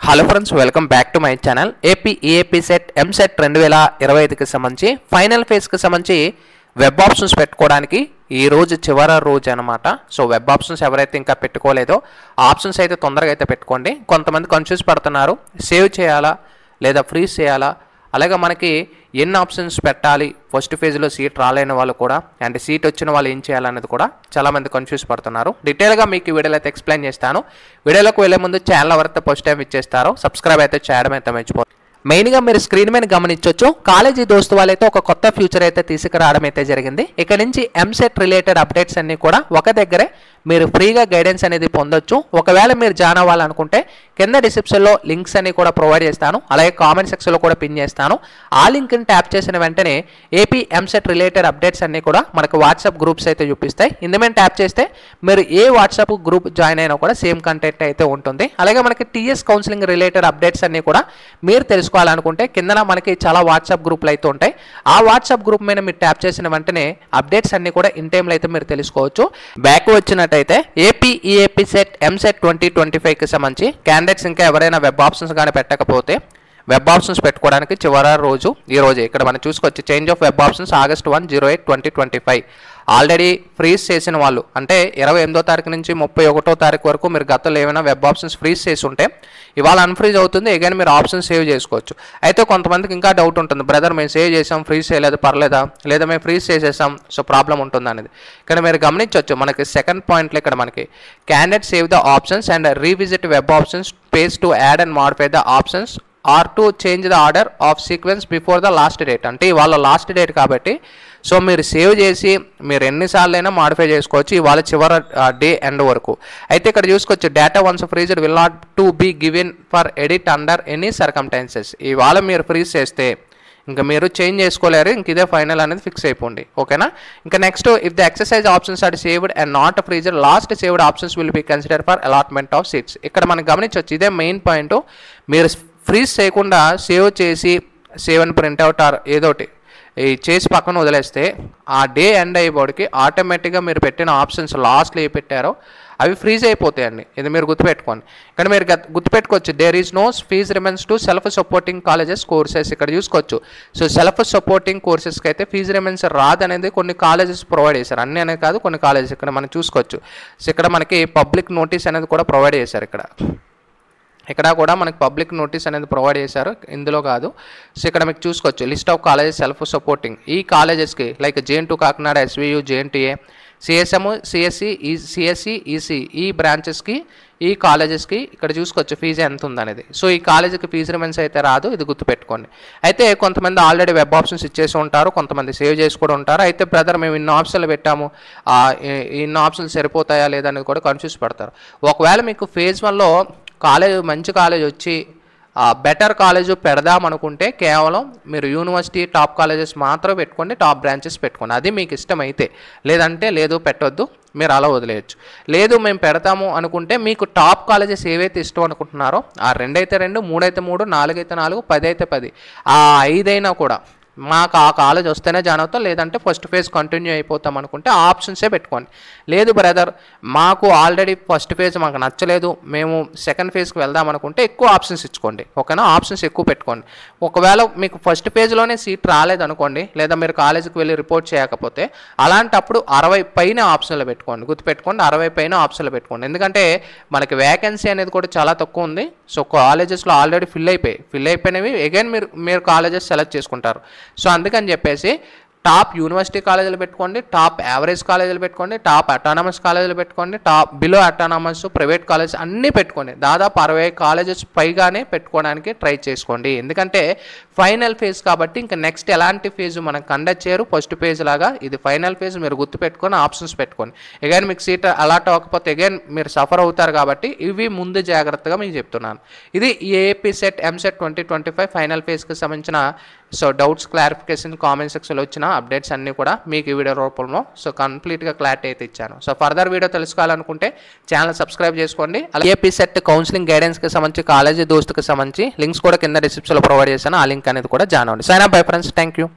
Hello friends, welcome back to my channel. AP EAP CET EAMCET 2025కి సంబంధించి final ఫేజ్కి సంబంధించి web options పెట్టుకోవడానికి ఈ రోజు చివరి రోజు అనమాట. సో వెబ్ ఆప్షన్స్ ఎవరైతే ఇంకా పెట్టుకోలేదో ఆప్షన్స్ అయితే తొందరగా అయితే పెట్టుకోండి. కొంతమంది కన్ఫ్యూజ్ పడుతున్నారు, సేవ్ చేయాలా లేదా ఫ్రీజ్ చేయాలా, అలాగే మనకి ఎన్ని ఆప్షన్స్ పెట్టాలి, ఫస్ట్ ఫేజ్లో సీట్ రాలేని వాళ్ళు కూడా అండ్ సీట్ వచ్చిన వాళ్ళు ఏం చేయాలనేది కూడా చాలామంది కన్ఫ్యూజ్ పడుతున్నారు. డీటెయిల్గా మీకు ఈ వీడియోలో అయితే ఎక్స్ప్లెయిన్ చేస్తాను. వీడియోలోకి వెళ్ళే ముందు ఛానల్ ఎవరైతే ఫస్ట్ టైం ఇచ్చేస్తారో సబ్స్క్రైబ్ అయితే చేయడం అయితే మర్చిపోతుంది. మెయిన్గా మీరు స్క్రీన్ మీద గమనించవచ్చు, కాలేజీ దోస్తు వాళ్ళైతే ఒక కొత్త ఫ్యూచర్ అయితే తీసుకురావడం అయితే జరిగింది. ఇక్కడ నుంచి ఎంసెట్ రిలేటెడ్ అప్డేట్స్ అన్ని కూడా ఒక దగ్గరే మీరు ఫ్రీగా గైడెన్స్ అనేది పొందొచ్చు. ఒకవేళ మీరు జాయిన్ అవ్వాలనుకుంటే కింద డిస్క్రిప్షన్లో లింక్స్ అన్ని కూడా ప్రొవైడ్ చేస్తాను, అలాగే కామెంట్ సెక్షన్లో కూడా పిన్ చేస్తాను. ఆ లింక్ని ట్యాప్ చేసిన వెంటనే ఏపీ ఎంసెట్ రిలేటెడ్ అప్డేట్స్ అన్ని కూడా మనకు వాట్సాప్ గ్రూప్స్ అయితే చూపిస్తాయి. ఇందులో ట్యాప్ చేస్తే మీరు ఏ వాట్సాప్ గ్రూప్ జాయిన్ అయినా కూడా సేమ్ కంటెంట్ అయితే ఉంటుంది. అలాగే మనకి టీఎస్ కౌన్సిలింగ్ రిలేటెడ్ అప్డేట్స్ అన్ని కూడా మీరు తెలుసుకోవాలనుకుంటే కింద మనకి చాలా వాట్సాప్ గ్రూప్లు అయితే ఉంటాయి. ఆ వాట్సాప్ గ్రూప్ మీద మీరు ట్యాప్ చేసిన వెంటనే అప్డేట్స్ అన్ని కూడా ఇన్ టైంలో అయితే మీరు తెలుసుకోవచ్చు. బ్యాక్ వచ్చినట్టయితే ఏపీ ఈఏపీ సెట్ ఎంసెట్ 2025కి సంబంధించి క్యాండిడేట్స్ ఇంకా ఎవరైనా వెబ్ ఆప్షన్స్ కానీ పెట్టకపోతే వెబ్ ఆప్షన్స్ పెట్టుకోవడానికి చివరి రోజు ఈ రోజే. ఇక్కడ మనం చూసుకోవచ్చు, change of web options August 1, 08, 2025. Already freeze చేసిన వాళ్ళు అంటే 28వ తారీఖు నుంచి 31వ తారీఖు వరకు మీరు గతంలో ఏమైనా వెబ్ ఆప్షన్స్ ఫ్రీజ్ చేసి ఉంటే ఇవాళ అన్ఫ్రీజ్ అవుతుంది. అగైన్ మీరు ఆప్షన్ సేవ్ చేసుకోవచ్చు. అయితే కొంతమందికి ఇంకా డౌట్ ఉంటుంది, బ్రదర్ మేము సేవ్ చేసాం, ఫ్రీజ్ చేయలేదు పర్లేదా, లేదా మేము ఫ్రీజ్ చేసేసాం సో ప్రాబ్లం ఉంటుంది అనేది. ఇక్కడ మీరు గమనించవచ్చు, మనకి సెకండ్ పాయింట్లో ఇక్కడ మనకి candidate save the options and revisit web options page to add and modify the options or to change the order of sequence before the last date. అంటే ఇవాళ లాస్ట్ డేట్ కాబట్టి సో మీరు సేవ్ చేసి మీరు ఎన్నిసార్లు అయినా మాడిఫై చేసుకోవచ్చు ఇవాళ చివరి డే ఎండ్ వరకు. అయితే ఇక్కడ చూసుకోవచ్చు, data once freezed will not to be given for edit under any circumstances. ఇవాళ మీరు ఫ్రీజ్ చేస్తే ఇంకా మీరు చేంజ్ చేసుకోలేరు, ఇంక ఇదే ఫైనల్ అనేది ఫిక్స్ అయిపోండి. ఓకేనా. ఇంకా next, if the exercise options are saved and not freezed last saved options will be consider for allotment of seats. ఇక్కడ మనం గమనించవచ్చు, ఇదే మెయిన్ పాయింట్. మీరు ఫ్రీజ్ చేయకుండా సేవ్ చేసి సేవ్ అని ప్రింట్అవుట్ ఆర్ ఏదోటి ఈ చేసి పక్కన వదిలేస్తే ఆ డే ఎండ్ అయ్యేవాడికి ఆటోమేటిక్గా మీరు పెట్టిన ఆప్షన్స్ లాస్ట్లో ఏ పెట్టారో అవి ఫ్రీజ్ అయిపోతాయండి. ఇది మీరు గుర్తుపెట్టుకోండి. ఇక్కడ మీరు గుర్తుపెట్టుకోవచ్చు, there is no fees remains to self supporting colleges courses. ఇక్కడ చూసుకోవచ్చు, సో సెల్ఫ్ సపోర్టింగ్ కోర్సెస్కి అయితే ఫీజ్ రిమైన్స్ రాదనేది కొన్ని కాలేజెస్ ప్రొవైడ్ చేశారు. అన్నీ అనేది కాదు, కొన్ని కాలేజెస్ ఇక్కడ మనం చూసుకోవచ్చు. సో ఇక్కడ మనకి పబ్లిక్ నోటీస్ అనేది కూడా ప్రొవైడ్ చేశారు. ఇక్కడ కూడా మనకి పబ్లిక్ నోటీస్ అనేది ప్రొవైడ్ చేశారు, ఇందులో కాదు. సో ఇక్కడ మీకు చూసుకోవచ్చు, list of colleges self supporting. ఈ కాలేజెస్కి like JN2 Kakinada, SVU, JNTA, CSM, CSE, CSE, EC ఈ బ్రాంచెస్కి ఈ కాలేజెస్కి ఇక్కడ చూసుకోవచ్చు ఫీజు ఎంత ఉందనేది. సో ఈ కాలేజీకి ఫీజు రిమైన్స్ అయితే రాదు, ఇది గుర్తుపెట్టుకోండి. అయితే కొంతమంది ఆల్రెడీ వెబ్ ఆప్షన్స్ ఇచ్చేసి ఉంటారు, కొంతమంది సేవ్ చేసి కూడా ఉంటారు. అయితే బ్రదర్ మేము ఇన్ని ఆప్షన్లు పెట్టాము, ఇన్ని ఆప్షన్లు సరిపోతాయా లేదా అనేది కూడా కన్ఫ్యూజ్ పడతారు. ఒకవేళ మీకు ఫేజ్ 1లో కాలేజ్ మంచి కాలేజ్ వచ్చి బెటర్ కాలేజ్ పెడదాం అనుకుంటే కేవలం మీరు యూనివర్సిటీ టాప్ కాలేజెస్ మాత్రమే పెట్టుకోండి, టాప్ బ్రాంచెస్ పెట్టుకోండి. అది మీకు ఇష్టమైతే. లేదంటే లేదు పెట్టొద్దు, మీరు అలా వదిలేయచ్చు. లేదు మేము పెడతాము అనుకుంటే మీకు టాప్ కాలేజెస్ ఏవైతే ఇష్టం అనుకుంటున్నారో ఆ 2 అయితే 2, 3 అయితే 3, 4 అయితే 4, 10 అయితే 10, ఆ 5 అయినా కూడా మాకు ఆ కాలేజ్ వస్తేనే జాయిన్ అవుతాం, లేదంటే ఫస్ట్ ఫేజ్ కంటిన్యూ అయిపోతాం అనుకుంటే ఆ ఆప్షన్సే పెట్టుకోండి. లేదు బ్రదర్ మాకు ఆల్రెడీ ఫస్ట్ ఫేజ్ మాకు నచ్చలేదు, మేము సెకండ్ ఫేజ్కి వెళ్దాం అనుకుంటే ఎక్కువ ఆప్షన్స్ ఇచ్చుకోండి. ఓకేనా, ఆప్షన్స్ ఎక్కువ పెట్టుకోండి. ఒకవేళ మీకు ఫస్ట్ ఫేజ్లోనే సీట్ రాలేదనుకోండి, లేదా మీరు కాలేజీకి వెళ్ళి రిపోర్ట్ చేయకపోతే అలాంటప్పుడు 60 పైన ఆప్షన్లు పెట్టుకోండి. గుర్తుపెట్టుకోండి, 60 పైన ఆప్షన్లు పెట్టుకోండి. ఎందుకంటే మనకి వేకెన్సీ అనేది కూడా చాలా తక్కువ ఉంది. సో కాలేజెస్లో ఆల్రెడీ ఫిల్ అయిపోయినవి అగైన్ మీరు కాలేజెస్ సెలెక్ట్ చేసుకుంటారు. సో అందుకని చెప్పేసి టాప్ యూనివర్సిటీ కాలేజీలు పెట్టుకోండి, టాప్ యావరేజ్ కాలేజీలు పెట్టుకోండి, టాప్ అటానమస్ కాలేజీలు పెట్టుకోండి, top below autonomous private college అన్నీ పెట్టుకోండి. దాదాపు 60 కాలేజెస్ పైగానే పెట్టుకోవడానికి ట్రై చేసుకోండి. ఎందుకంటే ఫైనల్ ఫేజ్ కాబట్టి ఇంకా నెక్స్ట్ ఎలాంటి ఫేజ్ మనం కండక్ట్ చేయరు. ఫస్ట్ ఫేజ్ లాగా ఇది ఫైనల్ ఫేజ్, మీరు గుర్తుపెట్టుకొని ఆప్షన్స్ పెట్టుకోండి. అగైన్ మీకు సీట్ అలాట్ అవ్వకపోతే అగైన్ మీరు సఫర్ అవుతారు కాబట్టి ఇవి ముందు జాగ్రత్తగా మీకు చెప్తున్నాను. ఇది ఏపీ సెట్ ఎంసెట్ 2025 ఫైనల్ ఫేజ్కి సంబంధించిన సో డౌట్స్ క్లారిఫికేషన్ కామెంట్ సెక్షన్లో వచ్చిన అప్డేట్స్ అన్నీ కూడా మీకు ఈ వీడియో రూపంలో సో కంప్లీట్గా క్లారిటీ అయితే ఇచ్చాను. సో ఫర్దర్ వీడియో తెలుసుకోవాలనుకుంటే ఛానల్ సబ్స్క్రైబ్ చేసుకోండి. అలాగే ఏపీ సెట్ కౌన్సిలింగ్ గైడెన్స్కి సంబంధించి కాలేజీ దోస్తుకి సంబంధించి లింక్స్ కూడా కింద డిస్క్రిప్షన్లో ప్రొవైడ్ చేశాను, ఆ లింక్ అనేది కూడా జాయిన్ అవ్వండి. Sign up bye friends, thank you.